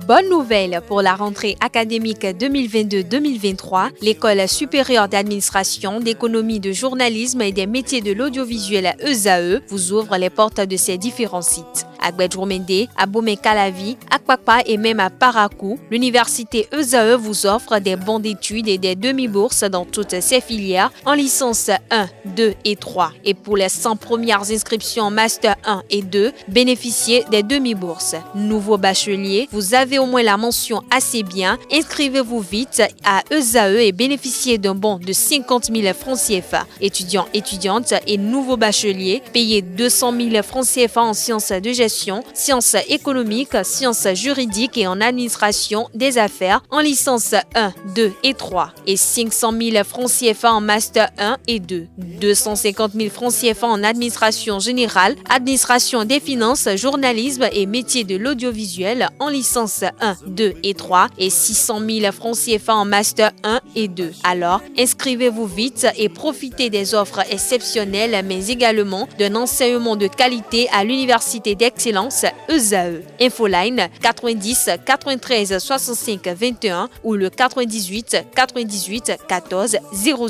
Bonne nouvelle pour la rentrée académique 2022-2023, l'École supérieure d'administration, d'économie, de journalisme et des métiers de l'audiovisuel ESAE vous ouvre les portes de ses différents sites. À Gbedjomende, à Bomé-Calavi, à Kpakpa et même à Parakou, l'université ESAE vous offre des bons d'études et des demi-bourses dans toutes ses filières en licence 1, 2 et 3. Et pour les 100 premières inscriptions en master 1 et 2, bénéficiez des demi-bourses. Nouveau bachelier, vous avez au moins la mention assez bien. Inscrivez-vous vite à ESAE et bénéficiez d'un bon de 50 000 francs CFA. Étudiants, étudiantes et nouveaux bacheliers, payez 200 000 francs CFA en sciences de gestion, sciences économiques, sciences juridiques et en administration des affaires en licence 1, 2 et 3 et 500 000 francs CFA en master 1 et 2, 250 000 francs CFA en administration générale, administration des finances, journalisme et métiers de l'audiovisuel en licence 1, 2 et 3 et 600 000 francs CFA en master 1 et 2. Alors, inscrivez-vous vite et profitez des offres exceptionnelles mais également d'un enseignement de qualité à l'université d'excellence ESAE. Infoline 90 93 65 21 ou le 98 98 14 00.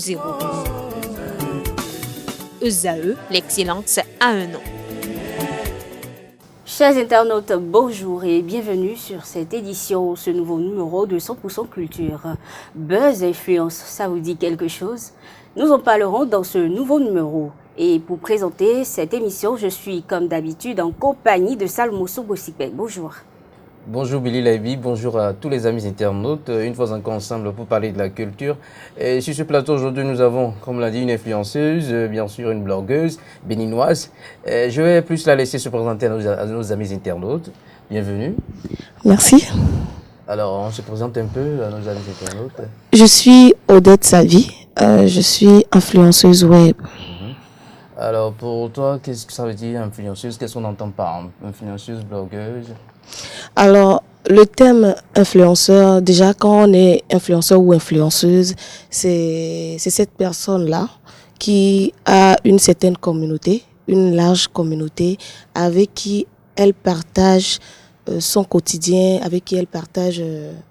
ESAE, l'excellence a un nom. Chers internautes, bonjour et bienvenue sur cette édition, ce nouveau numéro de 100% Culture. Buzz Influence, ça vous dit quelque chose? Nous en parlerons dans ce nouveau numéro. Et pour présenter cette émission, je suis comme d'habitude en compagnie de Salmo Sobosipé. Bonjour. Bonjour Billy Levy, bonjour à tous les amis internautes, une fois encore ensemble pour parler de la culture. Et sur ce plateau aujourd'hui, nous avons, comme l'a dit, une influenceuse, bien sûr une blogueuse béninoise. Je vais plus la laisser se présenter à nos amis internautes. Bienvenue. Merci. Alors, on se présente un peu à nos amis internautes. Je suis Odette Savi, je suis influenceuse web. Alors, pour toi, qu'est-ce que ça veut dire influenceuse? Qu'est-ce qu'on entend par influenceuse, blogueuse? Alors, le thème influenceur, déjà quand on est influenceur ou influenceuse, c'est cette personne-là qui a une certaine communauté, une large communauté avec qui elle partage son quotidien, avec qui elle partage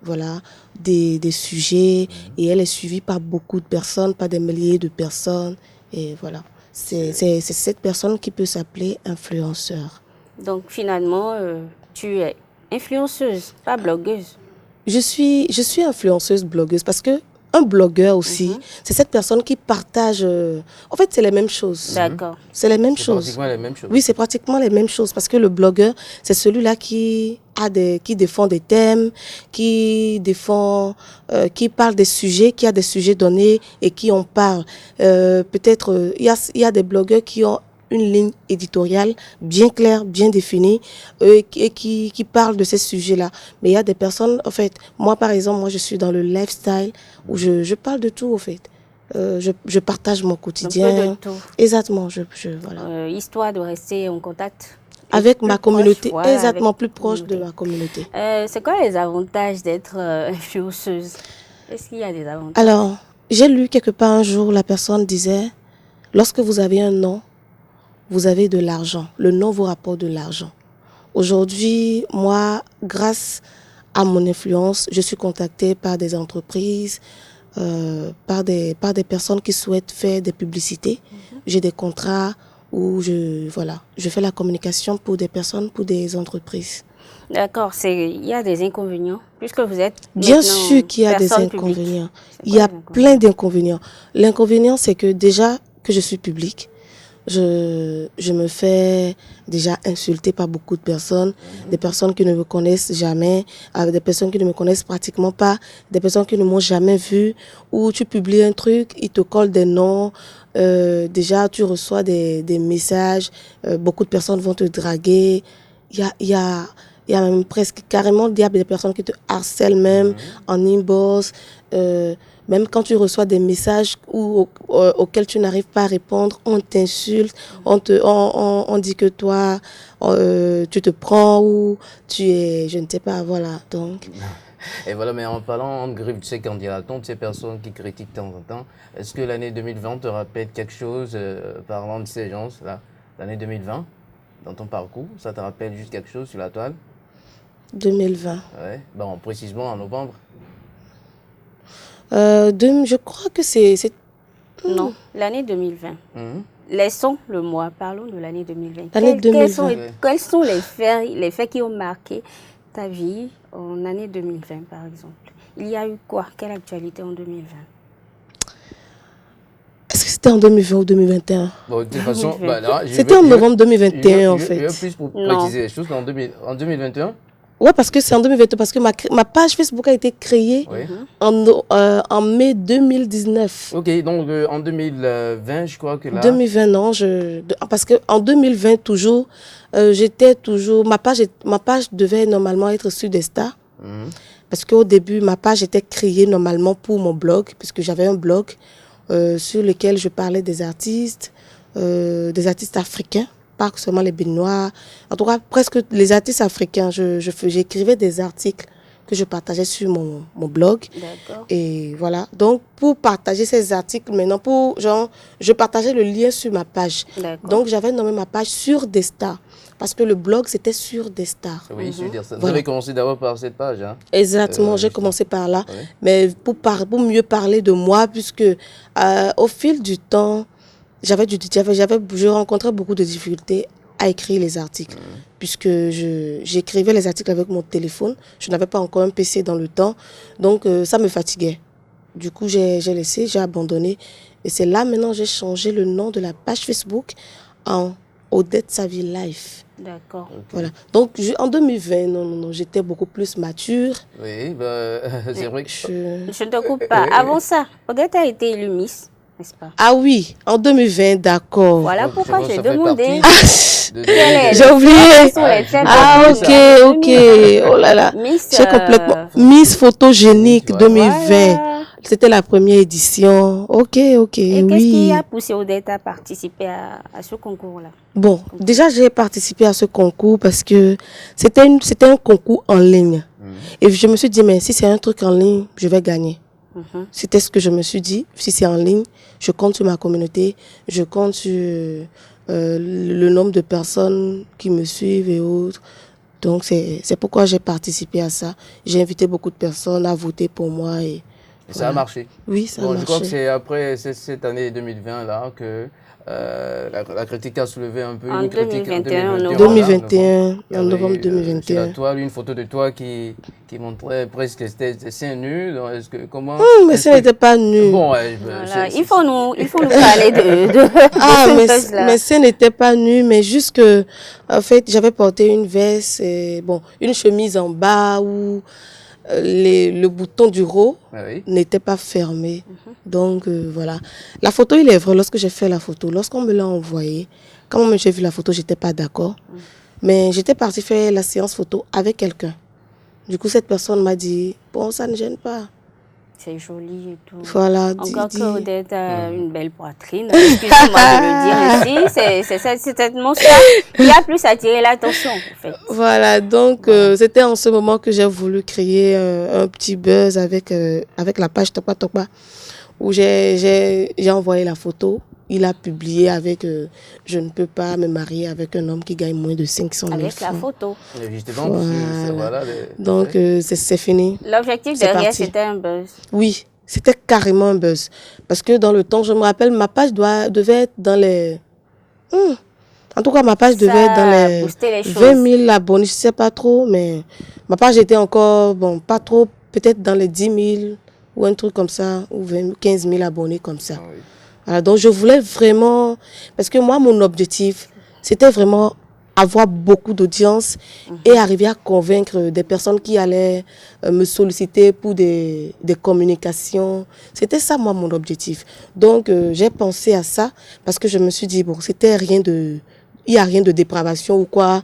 voilà, des sujets et elle est suivie par beaucoup de personnes, par des milliers de personnes et voilà. C'est cette personne qui peut s'appeler influenceur. Donc finalement, tu es influenceuse, pas blogueuse. Je suis influenceuse blogueuse parce que un blogueur aussi, c'est cette personne qui partage. En fait, c'est les mêmes choses. D'accord. C'est les mêmes choses. C'est pratiquement les mêmes choses. Oui, c'est pratiquement les mêmes choses parce que le blogueur, c'est celui-là qui défend des thèmes, qui parle des sujets, qui a des sujets donnés et qui en parle. Peut-être, il y a des blogueurs qui ont une ligne éditoriale bien claire, bien définie et qui parle de ces sujets-là. Mais il y a des personnes, en fait, moi par exemple, moi je suis dans le lifestyle où je parle de tout, en fait. Je partage mon quotidien. Un peu de tout. Exactement, voilà. Histoire de rester en contact avec ma communauté, proche, voilà, exactement, plus proche de ma communauté. C'est quoi les avantages d'être influenceuse? Est-ce qu'il y a des avantages? Alors, j'ai lu quelque part un jour, la personne disait, lorsque vous avez un nom, vous avez de l'argent. Le nom vous rapporte de l'argent. Aujourd'hui, moi, grâce à mon influence, je suis contactée par des entreprises, par des personnes qui souhaitent faire des publicités. J'ai des contrats où je fais la communication pour des personnes, pour des entreprises. D'accord, il y a des inconvénients, puisque vous êtes bien sûr qu'il y a des inconvénients. Il y a plein d'inconvénients. L'inconvénient, c'est que déjà que je suis publique, je me fais déjà insulter par beaucoup de personnes, des personnes qui ne me connaissent jamais, des personnes qui ne me connaissent pratiquement pas, des personnes qui ne m'ont jamais vu, où tu publies un truc, ils te collent des noms, déjà tu reçois des messages, beaucoup de personnes vont te draguer, il y a même presque carrément il y a des personnes qui te harcèlent même en inbox, même quand tu reçois des messages auxquels tu n'arrives pas à répondre, on t'insulte, on dit que toi, tu te prends ou tu es, je ne sais pas, voilà. Donc. Et voilà, mais en parlant de griffe, tu sais, quand il y a tant de ces personnes qui critiquent de temps en temps, est-ce que l'année 2020 te rappelle quelque chose, parlant de ces gens-là, l'année 2020, dans ton parcours, ça te rappelle juste quelque chose sur la toile? 2020. Ouais. Bon, précisément en novembre. Je crois que c'est... Non, l'année 2020. Laissons le mois, parlons de l'année 2020. L'année 2020. Quels sont les faits qui ont marqué ta vie en année 2020, par exemple? Il y a eu quoi? Quelle actualité en 2020? Est-ce que c'était en 2020 ou 2021? Bon, de toute façon, c'était en novembre 2021 en fait. Je veux plus pour préciser les choses en 2021. Ouais, parce que c'est en 2021, parce que ma page Facebook a été créée en mai 2019. Ok, donc en 2020, je crois que là... 2020, non, parce qu'en 2020, toujours, ma page devait normalement être sur des stars. Parce qu'au début, ma page était créée normalement pour mon blog, puisque j'avais un blog sur lequel je parlais des artistes africains, pas seulement les Béninois, en tout cas presque les artistes africains. J'écrivais des articles que je partageais sur mon blog. D'accord. Et voilà, donc pour partager ces articles maintenant, je partageais le lien sur ma page. Donc j'avais nommé ma page sur des stars. Parce que le blog, c'était sur des stars. Oui, je veux dire ça. Vous avez commencé d'abord par cette page, hein? Exactement, j'ai commencé par là. Ouais. Mais pour mieux parler de moi, puisque au fil du temps, je rencontrais beaucoup de difficultés à écrire les articles. Puisque j'écrivais les articles avec mon téléphone. Je n'avais pas encore un PC dans le temps. Donc, ça me fatiguait. Du coup, j'ai laissé, j'ai abandonné. Et c'est là, maintenant, j'ai changé le nom de la page Facebook en Odette Savie Life. D'accord. Okay. Voilà. Donc, en 2020, non, j'étais beaucoup plus mature. Oui, c'est vrai que... Je ne te coupe pas. Avant ça, Odette a été élue Miss, n'est-ce pas? Ah oui, en 2020, d'accord. Voilà pourquoi j'ai demandé. J'ai oublié. Ah, ok. Oh là là. J'ai complètement... Miss Photogénique 2020. Voilà. C'était la première édition. Ok. Et qu'est-ce qui a poussé Odette à participer à ce concours-là? Bon, déjà, j'ai participé à ce concours parce que c'était un concours en ligne. Et je me suis dit, mais si c'est un truc en ligne, je vais gagner. C'était ce que je me suis dit. Si c'est en ligne, je compte sur ma communauté, je compte sur le nombre de personnes qui me suivent et autres. Donc, c'est pourquoi j'ai participé à ça. J'ai invité beaucoup de personnes à voter pour moi et ça a marché. Oui, ça a marché. Je crois que c'est après cette année 2020 là que la critique a soulevé un peu en une critique 2021, en 2021, en novembre 2021. Sur la toile, une photo de toi qui montrait presque des seins nus. Est-ce que comment mais ça n'était pas nu. Bon, voilà. Il faut nous parler de mais ça n'était pas nu, mais juste que en fait, j'avais porté une veste et une chemise en bas où le bouton du haut n'était pas fermé. Donc, voilà. La photo, il est vrai, lorsque j'ai fait la photo, lorsqu'on me l'a envoyée, quand même j'ai vu la photo, je n'étais pas d'accord. Mais j'étais partie faire la séance photo avec quelqu'un. Du coup, cette personne m'a dit, bon, ça ne gêne pas. C'est joli et tout. Voilà. Encore que Odette a une belle poitrine. Excusez-moi de le dire ici. C'est certainement ça qui a plus attiré l'attention, en fait. Voilà. Donc, c'était en ce moment que j'ai voulu créer un petit buzz avec la page Tokpa Tokpa, où j'ai envoyé la photo. Il a publié avec je ne peux pas me marier avec un homme qui gagne moins de 500 000 avec la photo. Justement, voilà. Donc, c'est fini. L'objectif derrière, c'était un buzz. Oui, c'était carrément un buzz. Parce que dans le temps, je me rappelle, ma page devait être dans les... En tout cas, ma page devait être dans les 20 000 abonnés. Je ne sais pas trop, mais ma page était encore, pas trop, peut-être dans les 10 000 ou un truc comme ça, ou 15 000 abonnés comme ça. Ah oui. Voilà, donc je voulais vraiment, parce que moi, mon objectif, c'était vraiment avoir beaucoup d'audience et arriver à convaincre des personnes qui allaient me solliciter pour des communications. C'était ça, moi, mon objectif. Donc, j'ai pensé à ça parce que je me suis dit, il n'y a rien de dépravation ou quoi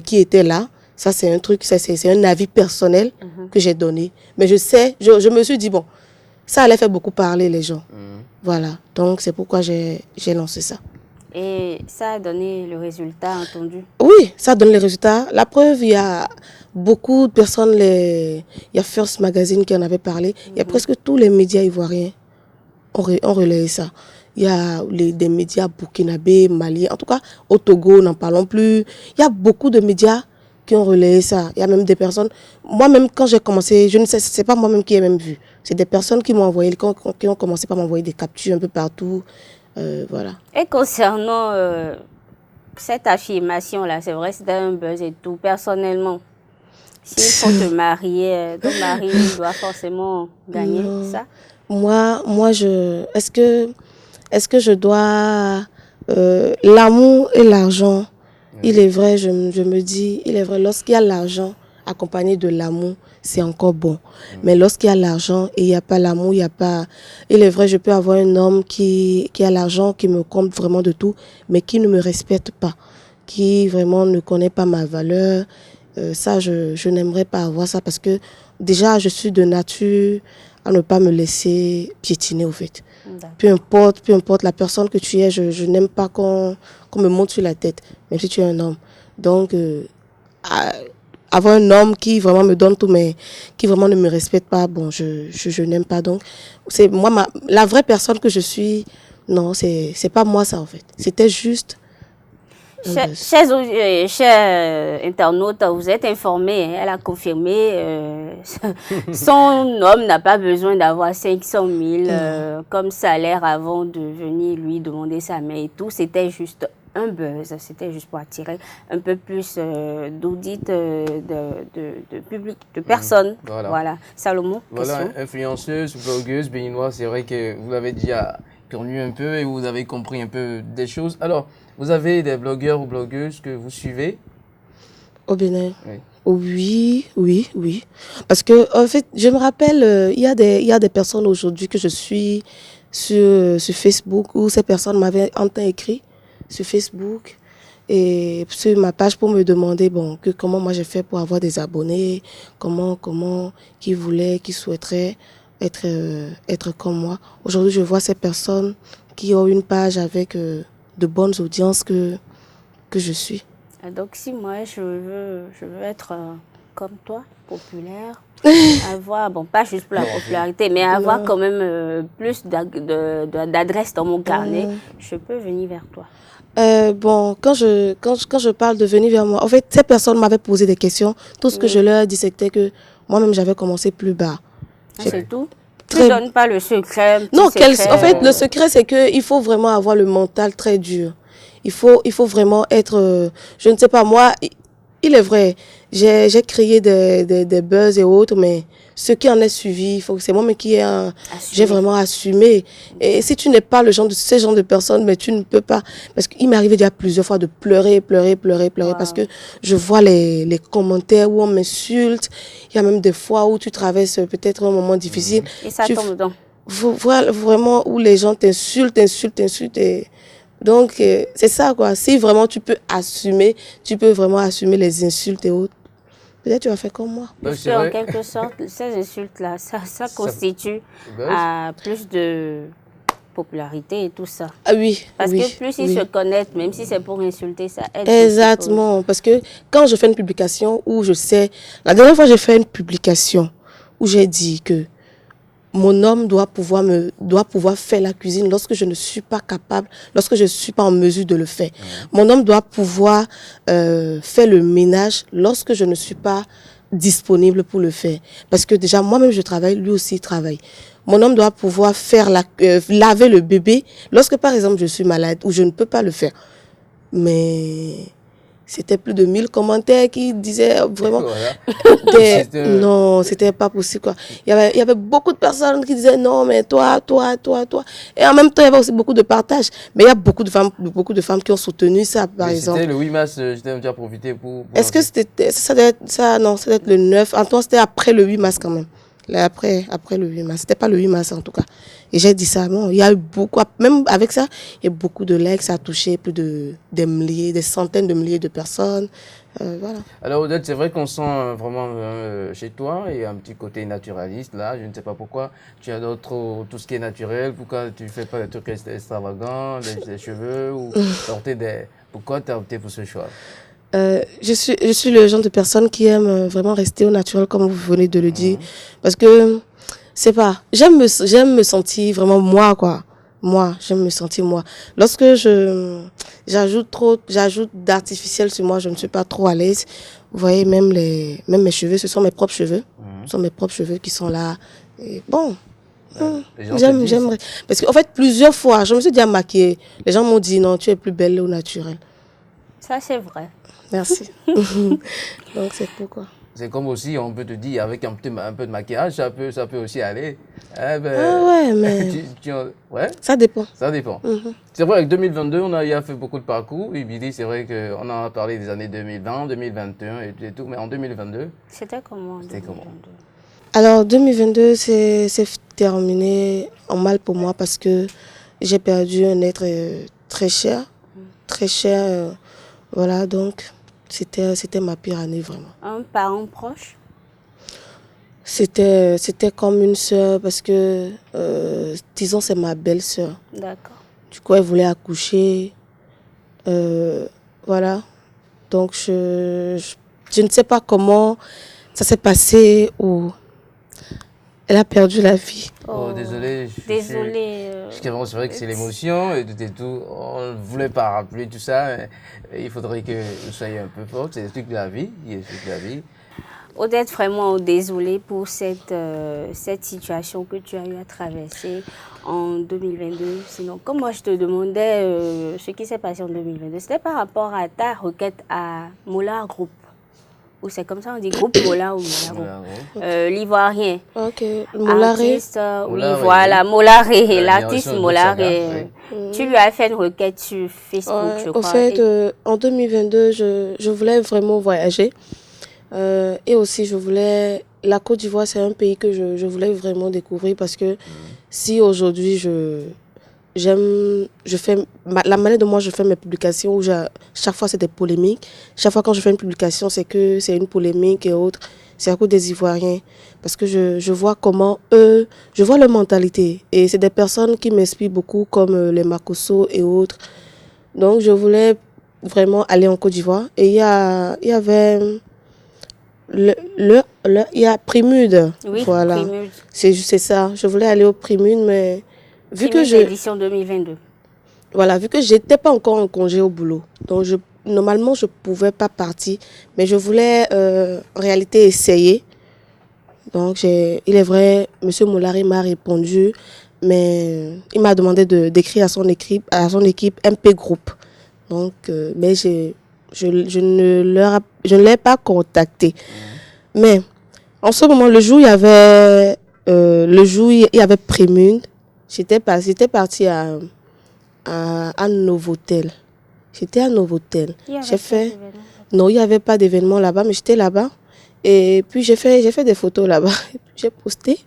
qui était là. Ça, c'est un truc, c'est un avis personnel que j'ai donné. Mais je me suis dit, ça allait faire beaucoup parler les gens. Voilà, donc c'est pourquoi j'ai lancé ça. Et ça a donné le résultat attendu? Oui, ça donne les résultats. La preuve, il y a beaucoup de personnes, il y a First Magazine qui en avait parlé. Il y a presque tous les médias ivoiriens ont relayé ça. Il y a des médias burkinabés, maliens, en tout cas au Togo, n'en parlons plus. Il y a beaucoup de médias qui ont relayé ça. Il y a même des personnes, moi-même quand j'ai commencé, je ne sais, c'est pas moi-même qui ai même vu. C'est des personnes qui m'ont envoyé, qui ont commencé par m'envoyer des captures un peu partout. Voilà. Et concernant cette affirmation-là, c'est vrai, c'était un buzz et tout. Personnellement, s'il faut te marier, ton mari doit forcément gagner ça? Moi, est-ce que je dois, l'amour et l'argent, il est vrai, je me dis, il est vrai, lorsqu'il y a l'argent accompagné de l'amour, c'est encore bon. Mais lorsqu'il y a l'argent et il n'y a pas l'amour, il n'y a pas, il est vrai, je peux avoir un homme qui a l'argent, qui me compte vraiment de tout, mais qui ne me respecte pas, qui vraiment ne connaît pas ma valeur. Ça, je n'aimerais pas avoir ça parce que déjà, je suis de nature à ne pas me laisser piétiner au fait. Peu importe la personne que tu es, je n'aime pas qu'on me monte sur la tête, même si tu es un homme. Donc, avoir un homme qui vraiment me donne tout, mais qui vraiment ne me respecte pas, bon, je n'aime pas. Donc, c'est moi, la vraie personne que je suis, non, c'est pas moi ça en fait. C'était juste... Chers internautes, vous êtes informés, hein, elle a confirmé, son homme n'a pas besoin d'avoir 500 000 comme salaire avant de venir lui demander sa main et tout. C'était juste un buzz, c'était juste pour attirer un peu plus d'audit de public, de personnes. Voilà. Salomon, voilà, question. Influenceuse, blogueuse béninoise, c'est vrai que vous l'avez déjà connu un peu et vous avez compris un peu des choses. Alors, vous avez des blogueurs ou blogueuses que vous suivez au Bénin? Oui. Parce que, en fait, je me rappelle, il y a des personnes aujourd'hui que je suis sur Facebook où ces personnes m'avaient un temps écrit sur Facebook et sur ma page pour me demander comment moi j'ai fait pour avoir des abonnés, qui souhaiteraient être comme moi. Aujourd'hui, je vois ces personnes qui ont une page avec de bonnes audiences que je suis. Donc si moi je veux être comme toi, populaire, avoir, pas juste pour la popularité, mais avoir quand même plus d'adresses dans mon carnet, je peux venir vers toi. Quand je parle de venir vers moi, en fait, ces personnes m'avaient posé des questions. Tout ce que je leur ai dit, c'était que moi-même, j'avais commencé plus bas. C'est tout? Tu ne donnes pas le secret? Non, en fait, le secret, c'est qu'il faut vraiment avoir le mental très dur. Il faut vraiment être, je ne sais pas, moi, il est vrai, j'ai créé des buzz et autres, mais ce qui en est suivi, c'est moi qui j'ai vraiment assumé. Et si tu n'es pas ce genre de personne, mais tu ne peux pas, parce qu'il m'est arrivé déjà plusieurs fois de pleurer, parce que je vois les commentaires où on m'insulte. Il y a même des fois où tu traverses peut-être un moment difficile. Et ça tombe dedans. Vraiment où les gens t'insultent et donc, c'est ça, quoi. Si vraiment tu peux vraiment assumer les insultes et autres, peut-être tu vas faire comme moi. Parce qu'en quelque sorte, ces insultes-là, ça constitue plus de popularité et tout ça. Ah oui. Parce que plus ils se connaissent, même si c'est pour insulter, ça aide. Exactement. Parce que quand je fais une publication où je sais... La dernière fois, j'ai fait une publication où j'ai dit que mon homme doit pouvoir faire la cuisine lorsque je ne suis pas capable, lorsque je ne suis pas en mesure de le faire. Mon homme doit pouvoir faire le ménage lorsque je ne suis pas disponible pour le faire. Parce que déjà, moi-même, je travaille, lui aussi, il travaille. Mon homme doit pouvoir faire laver le bébé lorsque, par exemple, je suis malade ou je ne peux pas le faire. Mais... c'était plus de 1000 commentaires qui disaient vraiment... Non, c'était pas possible, quoi. Il y avait beaucoup de personnes qui disaient non, mais toi. Et en même temps, il y avait aussi beaucoup de partage. Mais il y a beaucoup de femmes qui ont soutenu ça, par exemple. C'était le 8 mars, j'étais déjà profité pour... Est-ce que c'était... Ça doit être le 9. En tout cas, c'était après le 8 mars quand même. Après le 8 mars. C'était pas le 8 mars en tout cas. Et j'ai dit ça, il y a eu beaucoup, même avec ça, il y a beaucoup de likes, ça a touché plus des centaines de milliers de personnes. Voilà. Alors Odette, c'est vrai qu'on sent vraiment chez toi et un petit côté naturaliste là. Je ne sais pas pourquoi tu adores trop tout ce qui est naturel. Pourquoi tu ne fais pas des trucs extravagants, des cheveux ou pourquoi tu as opté pour ce choix? Je suis le genre de personne qui aime vraiment rester au naturel, comme vous venez de le dire. Parce que, c'est pas... J'aime me sentir vraiment moi, quoi. Moi, j'aime me sentir moi. Lorsque j'ajoute d'artificiel sur moi, je ne suis pas trop à l'aise. Vous voyez, même mes cheveux, ce sont mes propres cheveux. Ce sont mes propres cheveux qui sont là. Et bon, j'aime. Parce qu'en fait, plusieurs fois, je me suis déjà maquillée. Les gens m'ont dit, non, tu es plus belle au naturel. Ça, c'est vrai. Merci. Donc, c'est pourquoi. C'est comme aussi, on peut te dire, avec un peu de maquillage, ça peut aussi aller. Ah ouais, mais... ouais? Ça dépend. Ça dépend. C'est vrai, avec 2022, on a fait beaucoup de parcours. Et Billy, c'est vrai qu'on en a parlé des années 2020, 2021 et tout. Mais en 2022... C'était comment? Alors, 2022, c'est terminé en mal pour moi parce que j'ai perdu un être très cher. Très cher. Voilà, donc... C'était ma pire année, vraiment. Un parent proche? C'était comme une sœur parce que, disons, c'est ma belle-sœur. D'accord. Du coup, elle voulait accoucher. Voilà. Donc, je ne sais pas comment ça s'est passé ou elle a perdu la vie. Oh, désolé. Désolé. C'est vrai que c'est l'émotion et tout. On ne voulait pas rappeler tout ça. Il faudrait que vous soyez un peu forte. C'est le truc de la vie. Odette, vraiment désolée pour cette situation que tu as eu à traverser en 2022. Sinon, comme moi je te demandais ce qui s'est passé en 2022, c'était par rapport à ta requête à Mola Group. Ou c'est comme ça on dit groupe Mola ou Mola Group. L'ivoirien. Ok, Molaré. Oui, voilà, Molaré, l'artiste Molaré. Tu lui as fait une requête sur Facebook, je crois. En fait, en 2022, je voulais vraiment voyager. Et aussi, la Côte d'Ivoire, c'est un pays que je voulais vraiment découvrir parce que si aujourd'hui, la manière dont moi je fais mes publications, où chaque fois c'est des polémiques. Chaque fois quand je fais une publication, c'est une polémique et autres. C'est à cause des Ivoiriens. Parce que je vois comment je vois leur mentalité. Et c'est des personnes qui m'inspirent beaucoup, comme les Makosso et autres. Donc je voulais vraiment aller en Côte d'Ivoire. Et il y avait... il y a Primude. Oui, voilà. Primude. C'est ça. Je voulais aller au Primude, mais vu que édition 2022. Voilà, vu que j'étais pas encore en congé au boulot. Donc normalement je pouvais pas partir, mais je voulais en réalité essayer. Donc il est vrai, monsieur Moulari m'a répondu, mais il m'a demandé d'écrire à son équipe MP Group. Donc mais je ne l'ai pas contacté. Mais en ce moment, le jour où il y avait Prémune, j'étais partie à Novotel. J'étais à Novotel. Non, il n'y avait pas d'événement là-bas, mais j'étais là-bas. Et puis j'ai fait des photos là-bas. J'ai posté.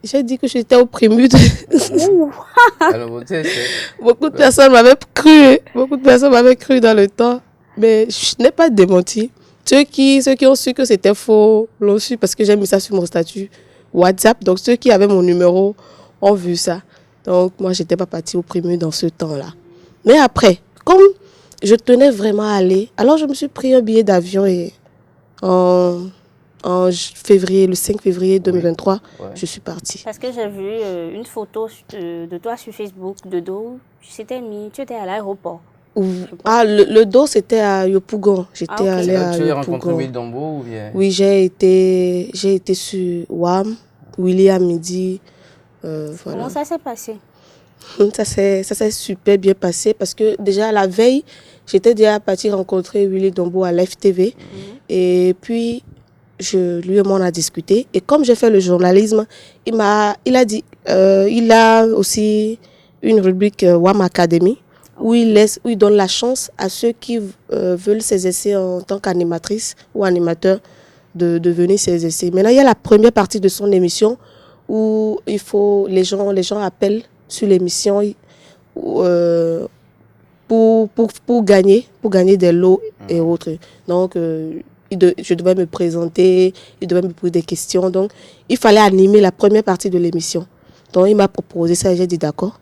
J'ai dit que j'étais au Prémune. Beaucoup de personnes m'avaient cru. Beaucoup de personnes m'avaient cru dans le temps. Mais je n'ai pas démenti. Ceux qui ont su que c'était faux l'ont su parce que j'ai mis ça sur mon statut WhatsApp. Donc ceux qui avaient mon numéro ont vu ça. Donc moi, je n'étais pas partie au Prémune dans ce temps-là. Mais après, comme je tenais vraiment à aller, alors je me suis pris un billet d'avion et en février, le 5 février 2023, je suis partie. Parce que j'ai vu une photo de toi sur Facebook, de dos, tu étais à l'aéroport. Le dos, c'était à Yopougon. J'étais allée à Yopougon. Tu as rencontré Willy Dombo ou bien? Oui, j'ai été sur WAM, Willy à midi. Voilà. Comment ça s'est passé? Ça s'est super bien passé parce que déjà la veille, j'étais déjà partie rencontrer Willy Dombo à Live TV. Et puis, lui et moi, on a discuté. Et comme j'ai fait le journalisme, il a dit, il a aussi une rubrique WAM Academy où il donne la chance à ceux qui veulent s'exercer en tant qu'animatrice ou animateur de venir s'exercer. Maintenant, il y a la première partie de son émission où les gens appellent sur l'émission pour gagner des lots et autres. Donc, je devais me présenter, il devait me poser des questions. Donc, il fallait animer la première partie de l'émission. Donc, il m'a proposé ça et j'ai dit d'accord.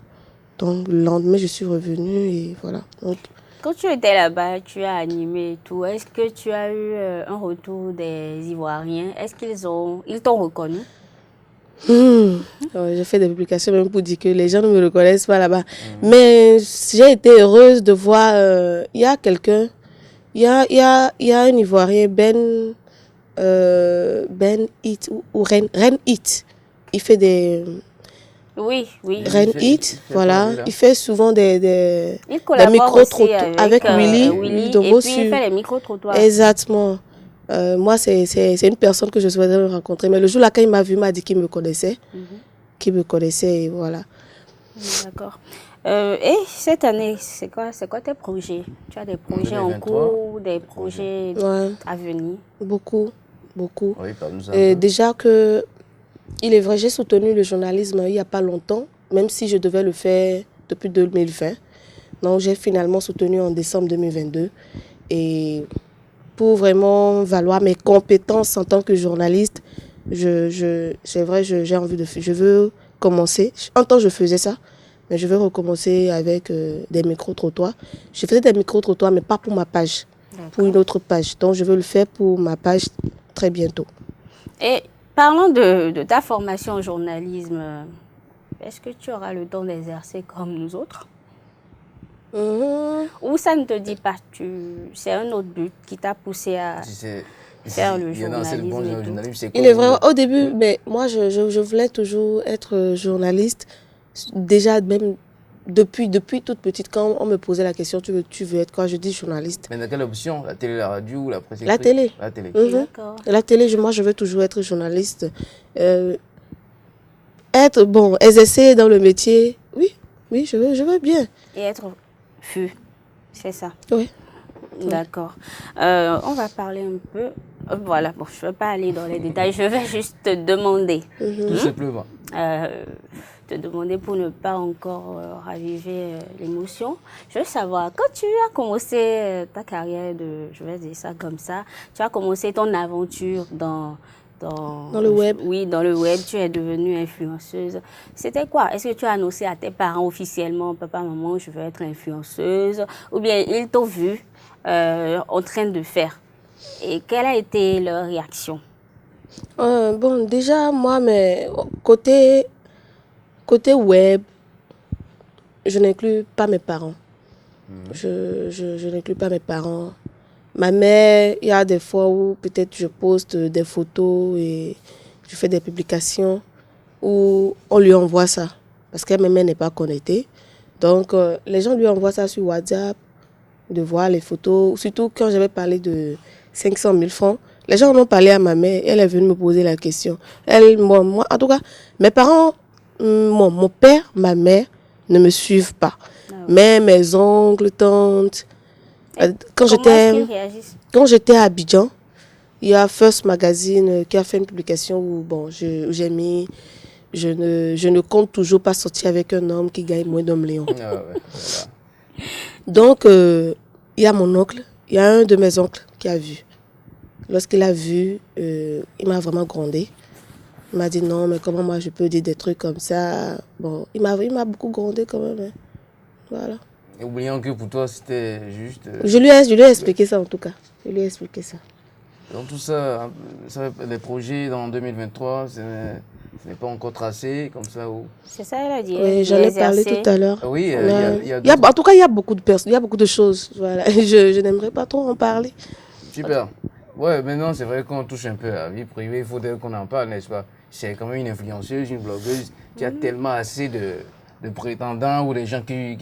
Donc, le lendemain, je suis revenue et voilà. Donc, quand tu étais là-bas, tu as animé et tout. Est-ce que tu as eu un retour des Ivoiriens? Est-ce ils t'ont reconnu? J'ai fait des publications même pour dire que les gens ne me reconnaissent pas là-bas. Mais j'ai été heureuse de voir, il y a quelqu'un, il y a un Ivoirien, Ben Hit ou Ren Hit. Il fait des... Oui. Ren Hit, voilà. Il fait souvent des micro-trottoirs avec Willy. Et puis il fait les micro-trottoirs. Exactement. Moi, c'est une personne que je souhaiterais rencontrer. Mais le jour là, quand il m'a vu, il m'a dit qu'il me connaissait. Qu'il me connaissait, et voilà. D'accord. Et cette année, c'est quoi tes projets? Tu as des projets en cours, des projets à venir? Beaucoup. Oui, parle-nous déjà que, il est vrai, j'ai soutenu le journalisme il n'y a pas longtemps, même si je devais le faire depuis 2020. Donc, j'ai finalement soutenu en décembre 2022. Et pour vraiment valoir mes compétences en tant que journaliste, c'est vrai, j'ai envie de faire. Je veux commencer. En temps, je faisais ça, mais je veux recommencer avec des micro-trottoirs. Je faisais des micro-trottoirs, mais pas pour ma page, pour une autre page. Donc, je veux le faire pour ma page très bientôt. Et parlons de ta formation au journalisme. Est-ce que tu auras le temps d'exercer comme nous autres? Ou ça ne te dit pas, c'est un autre but qui t'a poussé à faire le journalisme. Il est vrai, au début, mais moi je voulais toujours être journaliste. Déjà, même depuis toute petite, quand on me posait la question, tu veux être quoi? Je dis journaliste. Mais dans quelle option? La télé, la radio ou la presse écrite? La télé. La télé. D'accord. La télé, moi je veux toujours être journaliste. Exercer dans le métier, oui, je veux bien. Et être vu, c'est ça? Oui. D'accord. On va parler un peu. Voilà, bon, je ne veux pas aller dans les détails, je vais juste te demander. Tout simplement. Te demander pour ne pas encore raviver l'émotion. Je veux savoir, quand tu as commencé ta carrière je vais dire ça comme ça, tu as commencé ton aventure dans le web. Oui, dans le web, tu es devenue influenceuse. C'était quoi? Est-ce que tu as annoncé à tes parents officiellement, papa, maman, je veux être influenceuse? Ou bien ils t'ont vu en train de faire? Et quelle a été leur réaction? Déjà, moi, mais côté web, je n'inclus pas mes parents. Je n'inclus pas mes parents. Ma mère, il y a des fois où peut-être je poste des photos et je fais des publications où on lui envoie ça. Parce qu'elle-même n'est pas connectée. Donc, les gens lui envoient ça sur WhatsApp, de voir les photos. Surtout quand j'avais parlé de 500 000 francs. Les gens en ont parlé à ma mère. Elle est venue me poser la question. Moi, en tout cas, mes parents, mon père, ma mère ne me suivent pas. Mais mes oncles, tantes... Quand j'étais à Abidjan, il y a First Magazine qui a fait une publication où j'ai mis je ne compte toujours pas sortir avec un homme qui gagne moins d'un million. Voilà. Donc, il y a mon oncle, il y a un de mes oncles qui a vu. Lorsqu'il a vu, il m'a vraiment grondé. Il m'a dit non, mais comment moi je peux dire des trucs comme ça? Bon, il m'a beaucoup grondé quand même. Hein. Voilà. Et oubliant que pour toi, c'était juste... Je lui ai expliqué ça en tout cas. Je lui ai expliqué ça. Donc tout ça, les projets dans 2023, ce n'est pas encore tracé comme ça ou... C'est ça, elle a dit. Oui, j'en ai parlé tout à l'heure. Oui, en tout cas, il y a beaucoup de personnes, il y a beaucoup de choses. Voilà. Je n'aimerais pas trop en parler. Super. Ouais, maintenant, c'est vrai qu'on touche un peu à la vie privée. Il faudrait qu'on en parle, n'est-ce pas? C'est quand même une influenceuse, une blogueuse qui a tellement assez de prétendants ou des gens qui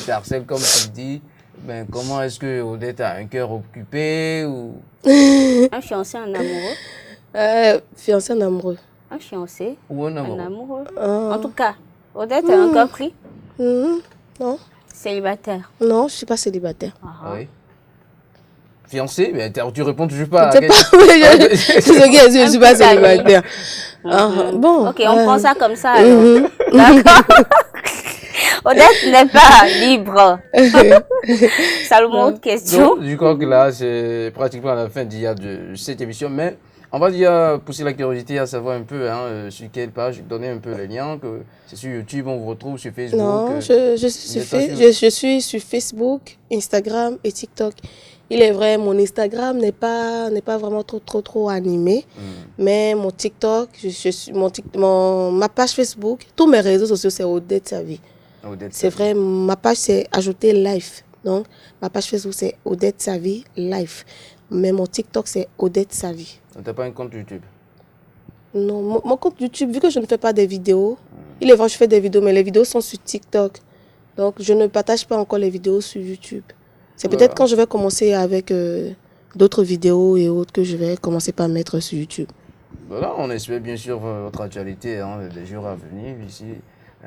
t'harcèlent, comme tu dis. Ben, comment est-ce que Odette a un cœur occupé ou... Un fiancé, un amoureux? Fiancé, un amoureux. Un fiancé? Ou un amoureux? Un amoureux. En tout cas, Odette a un cœur pris? Non. Célibataire? Non, je ne suis pas célibataire. Ah oui. Fiancé? Mais tu réponds toujours pas à la question. Je ne suis pas célibataire. Bon. Ok, on prend ça comme ça. D'accord. Odette n'est pas libre. Salomon, autre question. Donc, je crois que là, c'est pratiquement la fin de cette émission. Mais on va dire, pousser la curiosité à savoir un peu sur quelle page, donner un peu les liens. C'est sur YouTube, on vous retrouve sur Facebook. Non, je suis sur Facebook, Instagram et TikTok. Il est vrai, mon Instagram n'est pas vraiment trop animé. Mais mon TikTok, ma page Facebook, tous mes réseaux sociaux, c'est Odette Savie. C'est vrai, ma page, c'est ajouter live. Donc, ma page Facebook, c'est Odette Savie live. Mais mon TikTok, c'est Odette Savie. Tu n'as pas un compte YouTube? Non, mon compte YouTube, vu que je ne fais pas des vidéos, il est vrai, je fais des vidéos, mais les vidéos sont sur TikTok. Donc, je ne partage pas encore les vidéos sur YouTube. C'est peut-être quand je vais commencer avec d'autres vidéos et autres que je vais commencer par mettre sur YouTube. Voilà, on espère bien sûr votre actualité les jours à venir ici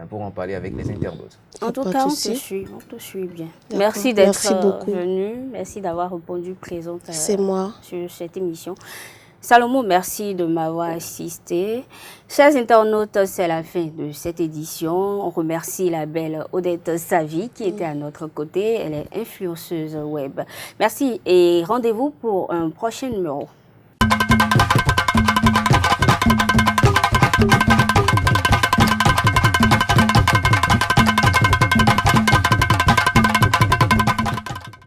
pour en parler avec les internautes. En tout cas, on te suit bien. Merci d'être venu, merci d'avoir répondu présente sur cette émission. Salomon, merci de m'avoir assisté. Chers internautes, c'est la fin de cette édition. On remercie la belle Odette Savie qui était à notre côté. Elle est influenceuse web. Merci et rendez-vous pour un prochain numéro.